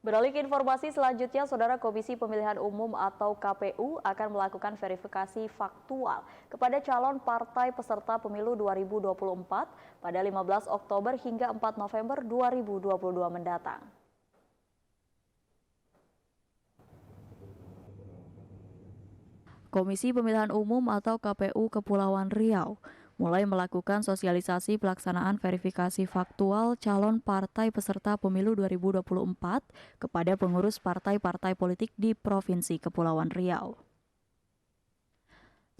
Beralih ke informasi selanjutnya, Saudara, Komisi Pemilihan Umum atau KPU akan melakukan verifikasi faktual kepada calon partai peserta pemilu 2024 pada 15 Oktober hingga 4 November 2022 mendatang. Komisi Pemilihan Umum atau KPU Kepulauan Riau mulai melakukan sosialisasi pelaksanaan verifikasi faktual calon partai peserta pemilu 2024 kepada pengurus partai-partai politik di Provinsi Kepulauan Riau.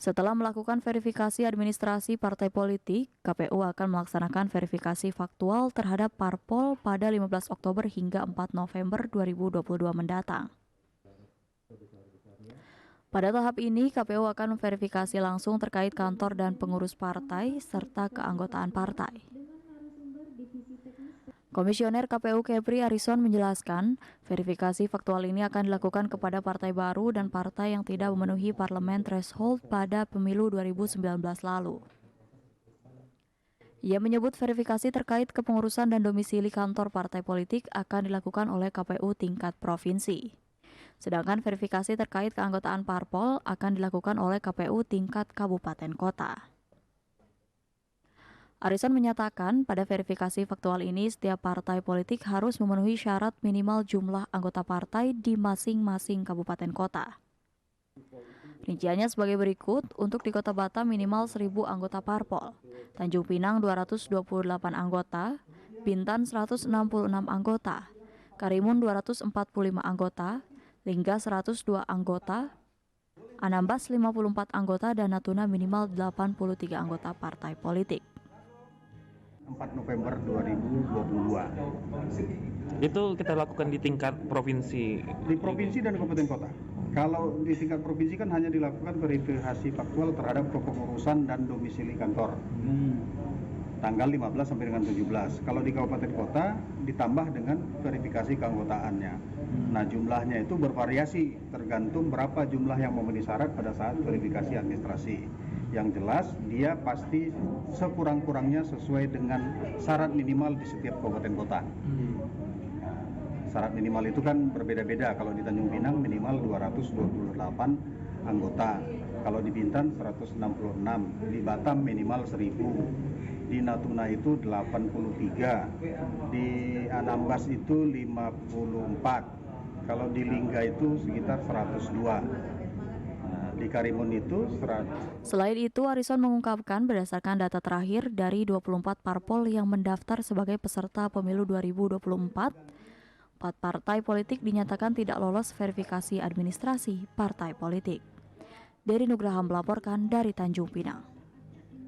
Setelah melakukan verifikasi administrasi partai politik, KPU akan melaksanakan verifikasi faktual terhadap parpol pada 15 Oktober hingga 4 November 2022 mendatang. Pada tahap ini, KPU akan memverifikasi langsung terkait kantor dan pengurus partai serta keanggotaan partai. Komisioner KPU Kepri Arison menjelaskan, verifikasi faktual ini akan dilakukan kepada partai baru dan partai yang tidak memenuhi parlemen threshold pada pemilu 2019 lalu. Ia menyebut verifikasi terkait kepengurusan dan domisili kantor partai politik akan dilakukan oleh KPU tingkat provinsi. Sedangkan verifikasi terkait keanggotaan parpol akan dilakukan oleh KPU tingkat kabupaten kota. Arison menyatakan pada verifikasi faktual ini setiap partai politik harus memenuhi syarat minimal jumlah anggota partai di masing-masing kabupaten kota. Rinciannya sebagai berikut, untuk di Kota Batam minimal 1.000 anggota parpol, Tanjung Pinang 228 anggota, Bintan 166 anggota, Karimun 245 anggota, Lingga 102 anggota, Anambas 54 anggota, dan Natuna minimal 83 anggota partai politik. 4 November 2022. Itu kita lakukan di tingkat provinsi? Di provinsi dan kabupaten kota. Kalau di tingkat provinsi kan hanya dilakukan verifikasi faktual terhadap kepengurusan dan domisili kantor. Tanggal 15 sampai dengan 17. Kalau di kabupaten kota ditambah dengan verifikasi keanggotaannya. Nah, jumlahnya itu bervariasi tergantung berapa jumlah yang memenuhi syarat pada saat verifikasi administrasi. Yang jelas dia pasti sekurang-kurangnya sesuai dengan syarat minimal di setiap kabupaten kota. Syarat minimal itu kan berbeda-beda. Kalau di Tanjung Pinang minimal 228 anggota. Kalau di Bintan 166, di Batam minimal 1.000. Di Natuna itu 83, di Anambas itu 54, kalau di Lingga itu sekitar 102, di Karimun itu 100. Selain itu, Arison mengungkapkan berdasarkan data terakhir dari 24 parpol yang mendaftar sebagai peserta pemilu 2024, 4 partai politik dinyatakan tidak lolos verifikasi administrasi partai politik. Dery Nugraha melaporkan dari Tanjung Pinang.